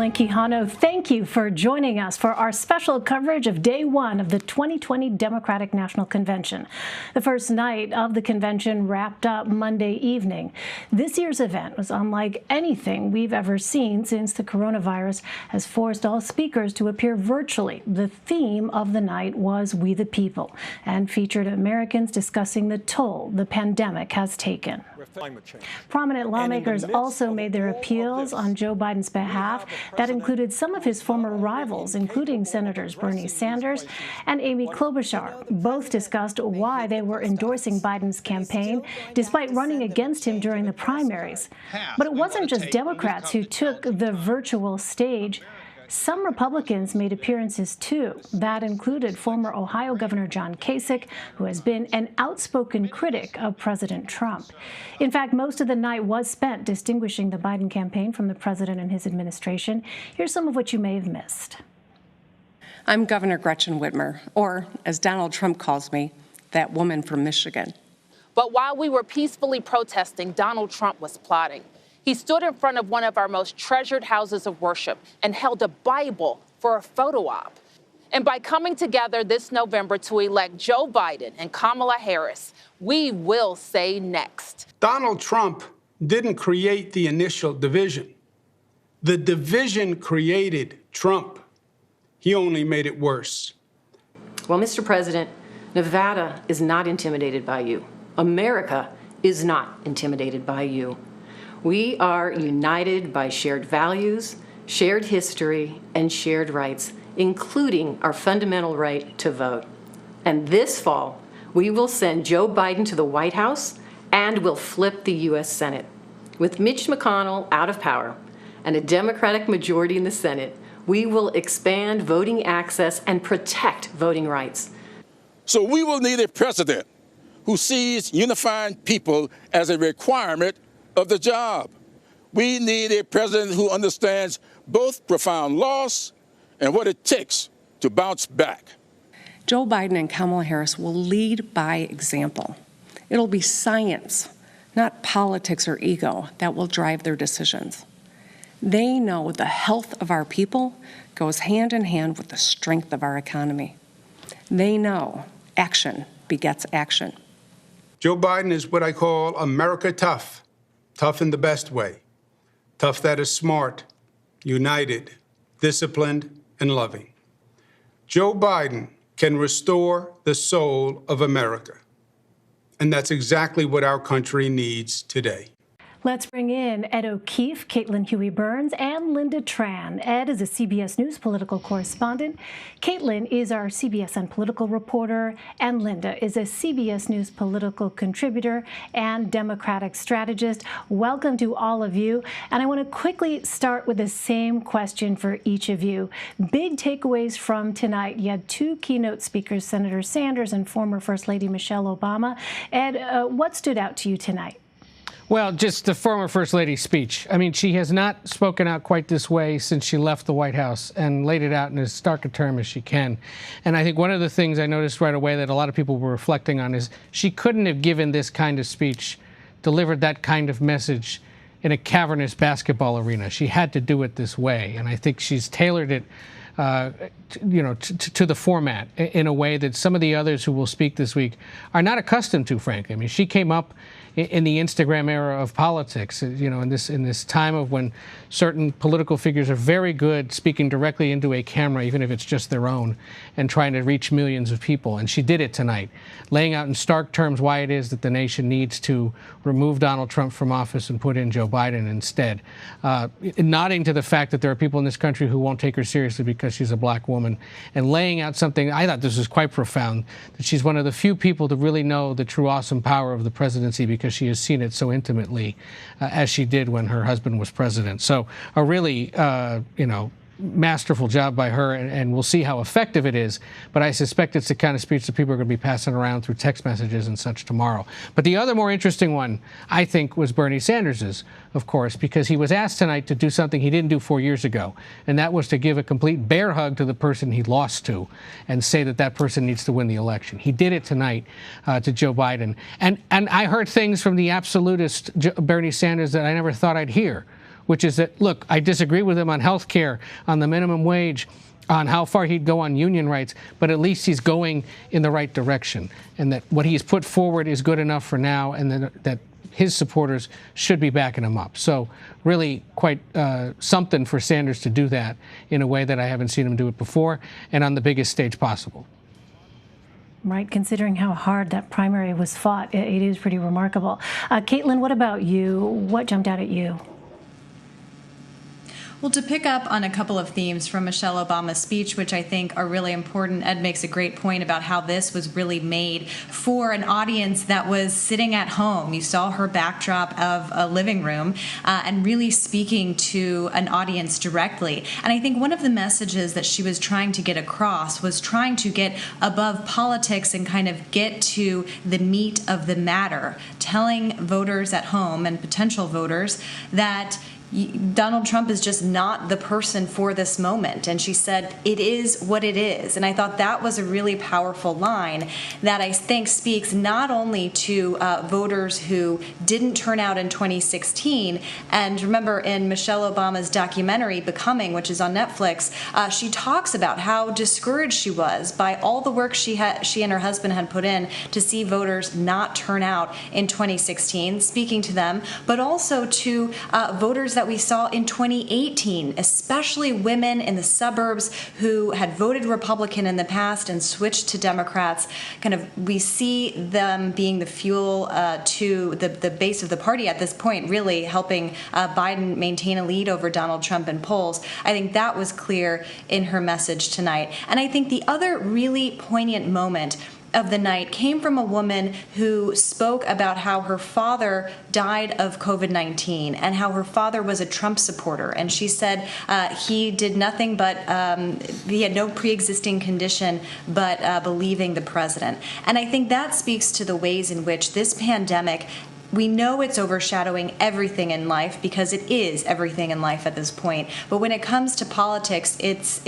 Elaine Quijano. Thank you for joining us for our special coverage of day one of the 2020 Democratic National Convention. The first night of the convention wrapped up Monday evening. This year's event was unlike anything we've ever seen since the coronavirus has forced all speakers to appear virtually. The theme of the night was We the People and featured Americans discussing the toll the pandemic has taken. Prominent lawmakers also made their appeals on Joe Biden's behalf. That included some of his former rivals, including Senators Bernie Sanders and Amy Klobuchar. Both discussed why they were endorsing Biden's campaign, despite running against him during the primaries. But it wasn't just Democrats who took the virtual stage. Some Republicans made appearances, too. That included former Ohio Governor John Kasich, who has been an outspoken critic of President Trump. In fact, most of the night was spent distinguishing the Biden campaign from the president and his administration. Here's some of what you may have missed. I'm Governor Gretchen Whitmer, or as Donald Trump calls me, that woman from Michigan. But while we were peacefully protesting, Donald Trump was plotting. He stood in front of one of our most treasured houses of worship and held a Bible for a photo op. And by coming together this November to elect Joe Biden and Kamala Harris, we will say next. Donald Trump didn't create the initial division. The division created Trump. He only made it worse. Well, Mr. President, Nevada is not intimidated by you. America is not intimidated by you. We are united by shared values, shared history, and shared rights, including our fundamental right to vote. And this fall, we will send Joe Biden to the White House and will flip the U.S. Senate. With Mitch McConnell out of power and a Democratic majority in the Senate, we will expand voting access and protect voting rights. So we will need a president who sees unifying people as a requirement of the job. We need a president who understands both profound loss and what it takes to bounce back. Joe Biden and Kamala Harris will lead by example. It'll be science, not politics or ego, that will drive their decisions. They know the health of our people goes hand in hand with the strength of our economy. They know action begets action. Joe Biden is what I call America tough. Tough in the best way. Tough that is smart, united, disciplined, and loving. Joe Biden can restore the soul of America. And that's exactly what our country needs today. Let's bring in Ed O'Keefe, Caitlin Huey-Burns, and Lynda Tran. Ed is a CBS News political correspondent. Caitlin is our CBSN political reporter, and Lynda is a CBS News political contributor and Democratic strategist. Welcome to all of you. And I want to quickly start with the same question for each of you. Big takeaways from tonight. You had two keynote speakers, Senator Sanders and former First Lady Michelle Obama. Ed, what stood out to you tonight? Well, just the former First Lady's speech. I mean, she has not spoken out quite this way since she left the White House and laid it out in as stark a term as she can. And I think one of the things I noticed right away that a lot of people were reflecting on is she couldn't have given this kind of speech, delivered that kind of message in a cavernous basketball arena. She had to do it this way. And I think she's tailored it to the format in a way that some of the others who will speak this week are not accustomed to, frankly. I mean, she came up in the Instagram era of politics, in this time of when certain political figures are very good speaking directly into a camera, even if it's just their own, and trying to reach millions of people. And she did it tonight, laying out in stark terms why it is that the nation needs to remove Donald Trump from office and put in Joe Biden instead, nodding to the fact that there are people in this country who won't take her seriously because she's a black woman, and laying out something, I thought this was quite profound, that she's one of the few people to really know the true awesome power of the presidency because she has seen it so intimately as she did when her husband was president. So a really, masterful job by her, and we'll see how effective it is. But I suspect it's the kind of speech that people are going to be passing around through text messages and such tomorrow. But the other more interesting one, I think, was Bernie Sanders's, of course, because he was asked tonight to do something he didn't do 4 years ago, and that was to give a complete bear hug to the person he lost to and say that that person needs to win the election. He did it tonight to Joe Biden. And I heard things from the absolutist Bernie Sanders that I never thought I'd hear, which is that, look, I disagree with him on health care, on the minimum wage, on how far he'd go on union rights, but at least he's going in the right direction, and that what he's put forward is good enough for now, and that his supporters should be backing him up. So really quite something for Sanders to do that in a way that I haven't seen him do it before, and on the biggest stage possible. Right, considering how hard that primary was fought, it is pretty remarkable. Caitlin, what about you? What jumped out at you? Well, to pick up on a couple of themes from Michelle Obama's speech, which I think are really important, Ed makes a great point about how this was really made for an audience that was sitting at home. You saw her backdrop of a living room and really speaking to an audience directly. And I think one of the messages that she was trying to get across was trying to get above politics and kind of get to the meat of the matter, telling voters at home and potential voters that Donald Trump is just not the person for this moment. And she said, it is what it is. And I thought that was a really powerful line that I think speaks not only to voters who didn't turn out in 2016. And remember, in Michelle Obama's documentary, Becoming, which is on Netflix, she talks about how discouraged she was by all the work she and her husband had put in to see voters not turn out in 2016, speaking to them, but also to voters that we saw in 2018, especially women in the suburbs who had voted Republican in the past and switched to Democrats. We see them being the fuel to the base of the party at this point, really helping Biden maintain a lead over Donald Trump in polls. I think that was clear in her message tonight. And I think the other really poignant moment of the night came from a woman who spoke about how her father died of COVID-19 and how her father was a Trump supporter. And she said he did nothing but, he had no pre-existing condition but believing the president. And I think that speaks to the ways in which this pandemic, we know it's overshadowing everything in life because it is everything in life at this point. But when it comes to politics, it's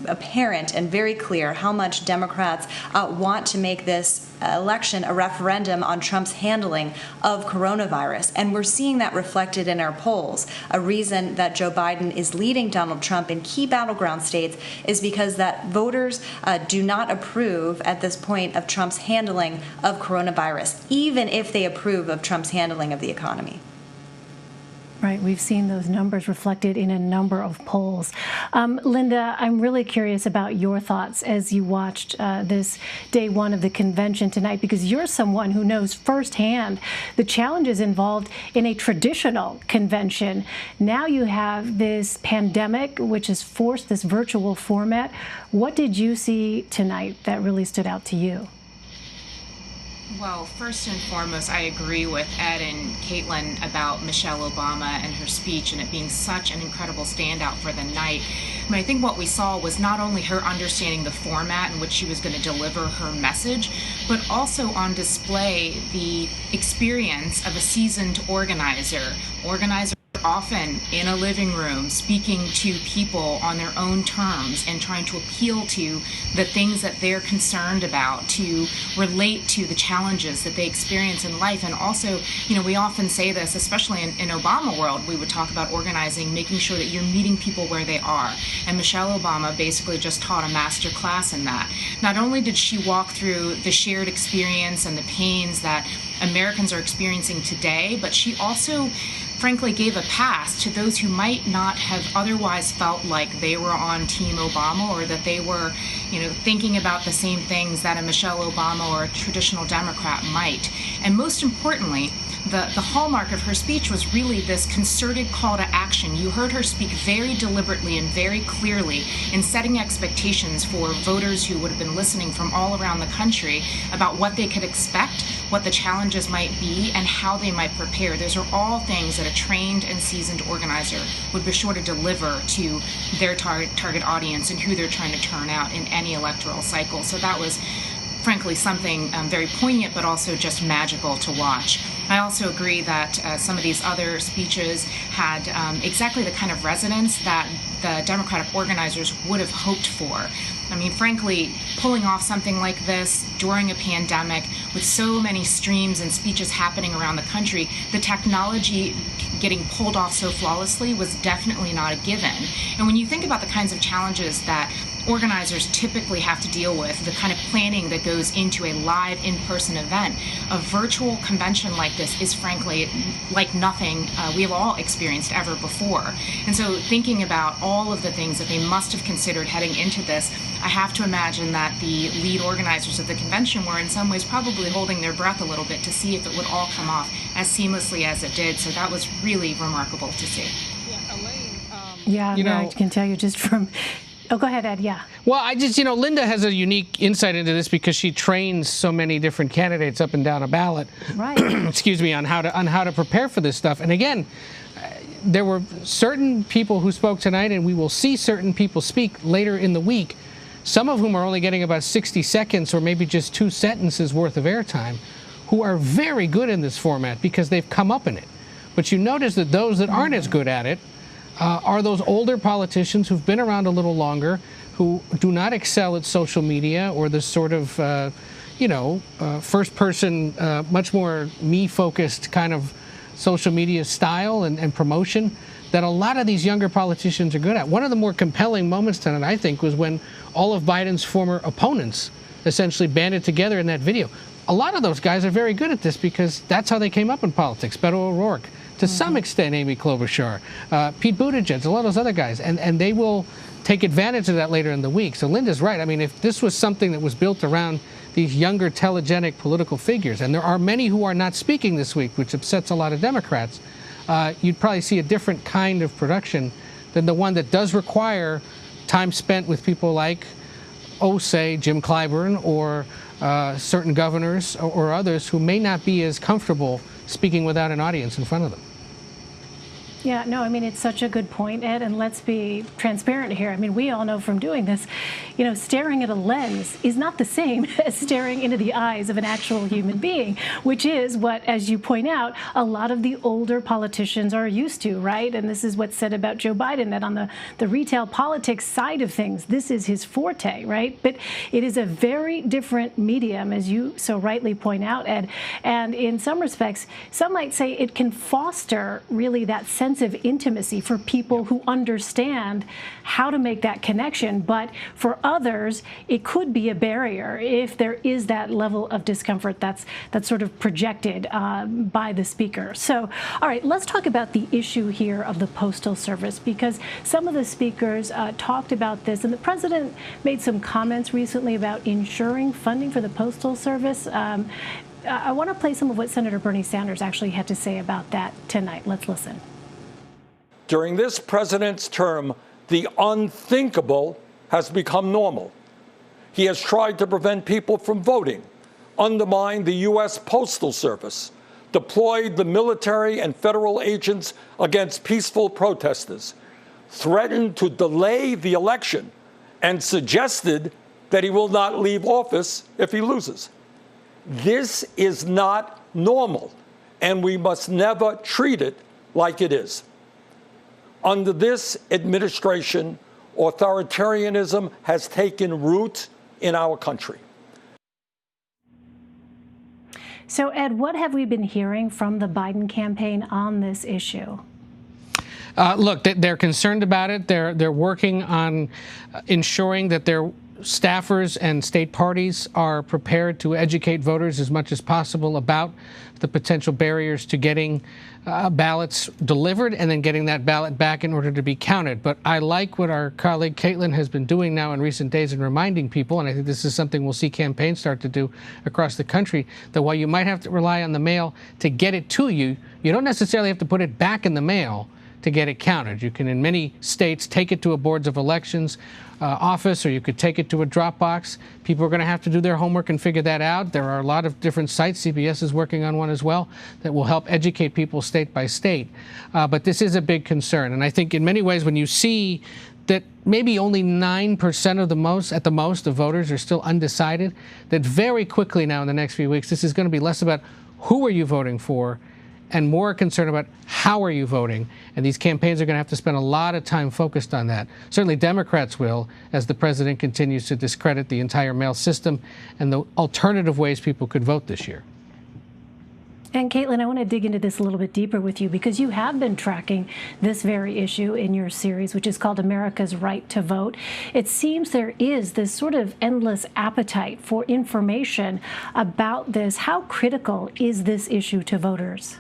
apparent and very clear how much Democrats want to make this election a referendum on Trump's handling of coronavirus. And we're seeing that reflected in our polls. A reason that Joe Biden is leading Donald Trump in key battleground states is because that voters do not approve at this point of Trump's handling of coronavirus, even if they approve of Trump's handling of the economy. Right, we've seen those numbers reflected in a number of polls. Lynda, I'm really curious about your thoughts as you watched this day one of the convention tonight, because you're someone who knows firsthand the challenges involved in a traditional convention. Now you have this pandemic, which has forced this virtual format. What did you see tonight that really stood out to you? Well, first and foremost, I agree with Ed and Caitlin about Michelle Obama and her speech and it being such an incredible standout for the night. I think what we saw was not only her understanding the format in which she was going to deliver her message, but also on display the experience of a seasoned organizer often in a living room, speaking to people on their own terms and trying to appeal to the things that they're concerned about, to relate to the challenges that they experience in life. And also, we often say this, especially in Obama world, we would talk about organizing, making sure that you're meeting people where they are. And Michelle Obama basically just taught a master class in that. Not only did she walk through the shared experience and the pains that Americans are experiencing today, but she also frankly gave a pass to those who might not have otherwise felt like they were on Team Obama or that they were, thinking about the same things that a Michelle Obama or a traditional Democrat might. And most importantly, the hallmark of her speech was really this concerted call to action. You heard her speak very deliberately and very clearly in setting expectations for voters who would have been listening from all around the country about what they could expect, what the challenges might be, and how they might prepare. Those are all things that a trained and seasoned organizer would be sure to deliver to their target audience and who they're trying to turn out in any electoral cycle. So that was frankly something very poignant, but also just magical to watch. I also agree that some of these other speeches had exactly the kind of resonance that the Democratic organizers would have hoped for. I mean, frankly, pulling off something like this during a pandemic with so many streams and speeches happening around the country, the technology getting pulled off so flawlessly was definitely not a given. And when you think about the kinds of challenges that organizers typically have to deal with, the kind of planning that goes into a live in-person event, a virtual convention like this is frankly like nothing we have all experienced ever before. And so thinking about all of the things that they must have considered heading into this, I have to imagine that the lead organizers of the convention were in some ways probably holding their breath a little bit to see if it would all come off as seamlessly as it did. So that was really remarkable to see. Yeah, Elaine, I can tell you just from... Oh, go ahead, Ed. Yeah. Well, Lynda has a unique insight into this because she trains so many different candidates up and down a ballot. Right. Excuse me, on how to prepare for this stuff. And again, there were certain people who spoke tonight, and we will see certain people speak later in the week, some of whom are only getting about 60 seconds or maybe just 2 sentences worth of airtime, who are very good in this format because they've come up in it. But you notice that those that aren't as good at it are those older politicians who've been around a little longer, who do not excel at social media or the sort of, first-person, much more me-focused kind of social media style and promotion that a lot of these younger politicians are good at. One of the more compelling moments tonight, I think, was when all of Biden's former opponents essentially banded together in that video. A lot of those guys are very good at this because that's how they came up in politics. Beto O'Rourke, to some extent Amy Klobuchar, Pete Buttigieg, a lot of those other guys, and they will take advantage of that later in the week. So Linda's right. I mean, if this was something that was built around these younger, telegenic political figures, and there are many who are not speaking this week, which upsets a lot of Democrats, you'd probably see a different kind of production than the one that does require time spent with people like, say, Jim Clyburn or certain governors or others who may not be as comfortable speaking without an audience in front of them. Yeah, no, I mean, it's such a good point, Ed, and let's be transparent here. I mean, we all know from doing this, staring at a lens is not the same as staring into the eyes of an actual human being, which is what, as you point out, a lot of the older politicians are used to, right? And this is what's said about Joe Biden, that on the retail politics side of things, this is his forte, right? But it is a very different medium, as you so rightly point out, Ed, and in some respects, some might say it can foster really that sense of intimacy for people who understand how to make that connection. But for others, it could be a barrier if there is that level of discomfort that's sort of projected by the speaker. So, all right, let's talk about the issue here of the Postal Service, because some of the speakers talked about this, and the president made some comments recently about ensuring funding for the Postal Service. I want to play some of what Senator Bernie Sanders actually had to say about that tonight. Let's listen. During this president's term, the unthinkable has become normal. He has tried to prevent people from voting, undermined the U.S. Postal Service, deployed the military and federal agents against peaceful protesters, threatened to delay the election, and suggested that he will not leave office if he loses. This is not normal, and we must never treat it like it is. Under this administration, authoritarianism has taken root in our country. So, Ed, what have we been hearing from the Biden campaign on this issue? Look, they're concerned about it. They're working on ensuring that their staffers and state parties are prepared to educate voters as much as possible about the potential barriers to getting ballots delivered and then getting that ballot back in order to be counted. But I like what our colleague Caitlin has been doing now in recent days in reminding people, and I think this is something we'll see campaigns start to do across the country, that while you might have to rely on the mail to get it to you, you don't necessarily have to put it back in the mail to get it counted. You can, in many states, take it to a boards of elections office, or you could take it to a drop box. People are going to have to do their homework and figure that out. There are a lot of different sites. CBS is working on one as well that will help educate people state by state. But this is a big concern. And I think in many ways, when you see that maybe only 9% at the most of voters are still undecided, that very quickly now in the next few weeks, this is going to be less about who are you voting for and more concerned about how are you voting. And these campaigns are going to have to spend a lot of time focused on that. Certainly Democrats will, as the president continues to discredit the entire mail system and the alternative ways people could vote this year. And Caitlin, I want to dig into this a little bit deeper with you because you have been tracking this very issue in your series, which is called America's Right to Vote. It seems there is this sort of endless appetite for information about this. How critical is this issue to voters?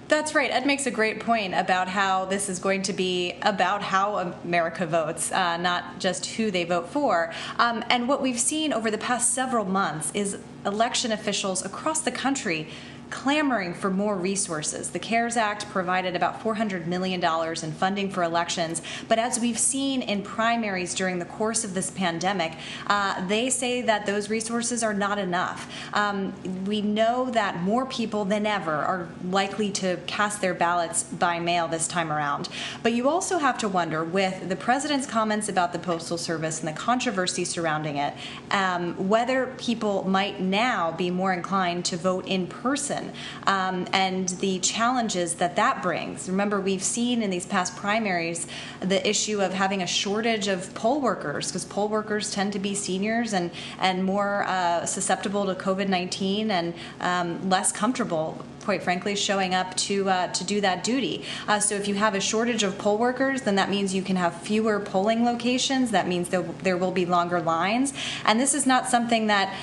That's right. Ed makes a great point about how this is going to be about how America votes, not just who they vote for. And what we've seen over the past several months is election officials across the country clamoring for more resources. The CARES Act provided about $400 million in funding for elections, but as we've seen in primaries during the course of this pandemic, they say that those resources are not enough. We know that more people than ever are likely to cast their ballots by mail this time around. But you also have to wonder, with the president's comments about the Postal Service and the controversy surrounding it, whether people might now be more inclined to vote in person. And the challenges that brings. Remember, we've seen in these past primaries the issue of having a shortage of poll workers, because poll workers tend to be seniors and more susceptible to COVID-19 and less comfortable, quite frankly, showing up to do that duty. So if you have a shortage of poll workers, then that means you can have fewer polling locations. That means there will be longer lines. And this is not something that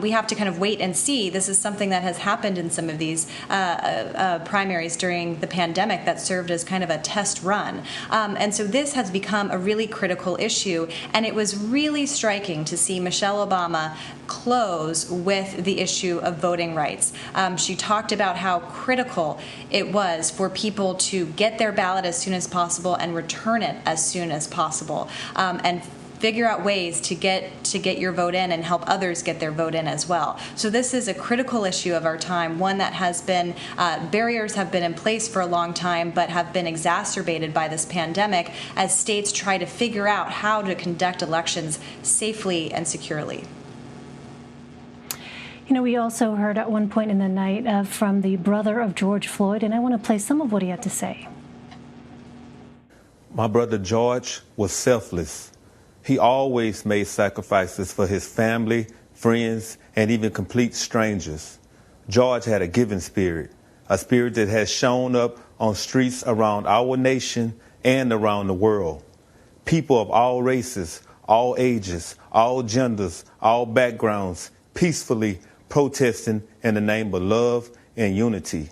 we have to kind of wait and see. This is something that has happened in some of these primaries during the pandemic that served as kind of a test run. And so this has become a really critical issue. And it was really striking to see Michelle Obama close with the issue of voting rights. She talked about how critical it was for people to get their ballot as soon as possible and return it as soon as possible, and figure out ways to get your vote in and help others get their vote in as well. So this is a critical issue of our time, one that has been, barriers have been in place for a long time, but have been exacerbated by this pandemic as states try to figure out how to conduct elections safely and securely. You know, we also heard at one point in the night from the brother of George Floyd, and I want to play some of what he had to say. My brother George was selfless. He always made sacrifices for his family, friends, and even complete strangers. George had a giving spirit, a spirit that has shown up on streets around our nation and around the world. People of all races, all ages, all genders, all backgrounds, peacefully protesting in the name of love and unity.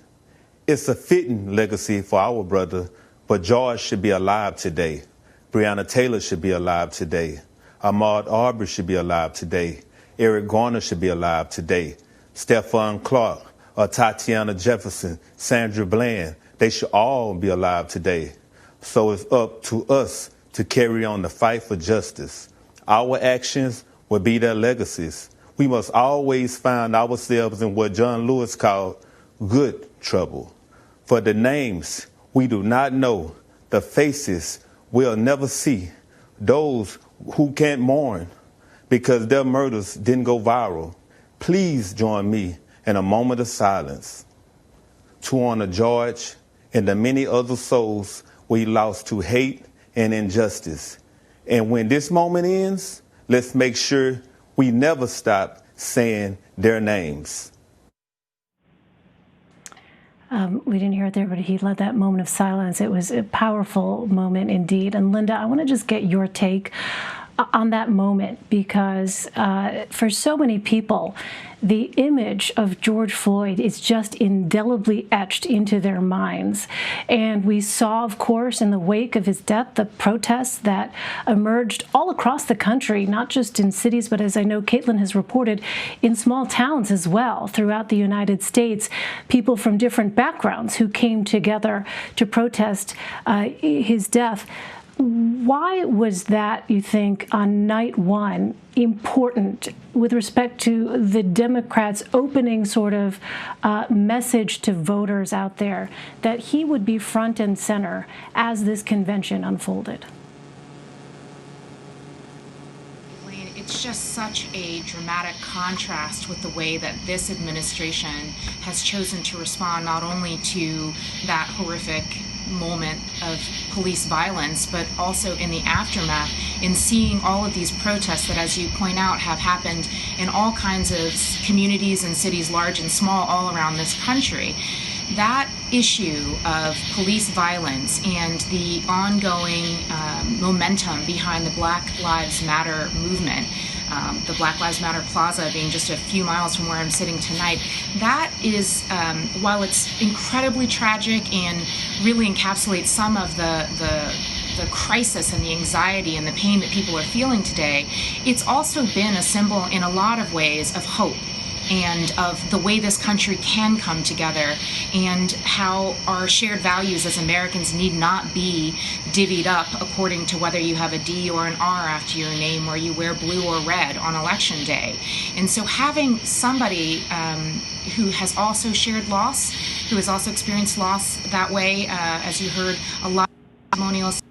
It's a fitting legacy for our brother, but George should be alive today. Breonna Taylor should be alive today. Ahmaud Arbery should be alive today. Eric Garner should be alive today. Stephon Clark, Tatiana Jefferson, Sandra Bland, they should all be alive today. So it's up to us to carry on the fight for justice. Our actions will be their legacies. We must always find ourselves in what John Lewis called good trouble. For the names we do not know, the faces we'll never see, those who can't mourn because their murders didn't go viral. Please join me in a moment of silence to honor George and the many other souls we lost to hate and injustice. And when this moment ends, let's make sure we never stop saying their names. We didn't hear it there, but he led that moment of silence. It was a powerful moment indeed. And Lynda, I want to just get your take on that moment, because for so many people, the image of George Floyd is just indelibly etched into their minds. And we saw, of course, in the wake of his death, the protests that emerged all across the country, not just in cities, but as I know Caitlin has reported, in small towns as well throughout the United States, people from different backgrounds who came together to protest his death. Why was that, you think, on night one important with respect to the Democrats' opening sort of message to voters out there that he would be front and center as this convention unfolded? It's it's just such a dramatic contrast with the way that this administration has chosen to respond not only to that horrific moment of police violence, but also in the aftermath, in seeing all of these protests that, as you point out, have happened in all kinds of communities and cities, large and small, all around this country. That issue of police violence and the ongoing momentum behind the Black Lives Matter movement, the Black Lives Matter Plaza being just a few miles from where I'm sitting tonight, that is, while it's incredibly tragic and really encapsulates some of the crisis and the anxiety and the pain that people are feeling today, it's also been a symbol in a lot of ways of hope and of the way this country can come together, and how our shared values as Americans need not be divvied up according to whether you have a D or an R after your name, or you wear blue or red on Election Day. And so having somebody who has also shared loss, who has also experienced loss that way, as you heard a lot of testimonials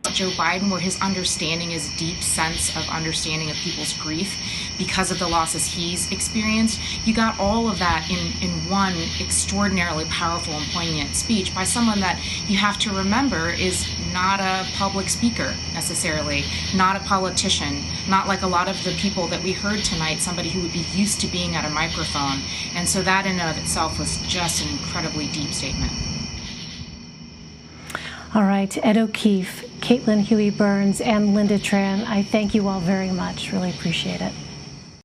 Joe Biden, where his understanding is deep sense of understanding of people's grief because of the losses he's experienced. You got all of that in one extraordinarily powerful and poignant speech by someone that you have to remember is not a public speaker necessarily, not a politician, not like a lot of the people that we heard tonight, somebody who would be used to being at a microphone. And so that in and of itself was just an incredibly deep statement. All right, Ed O'Keefe, Caitlin Huey-Burns, and Lynda Tran, I thank you all very much. Really appreciate it.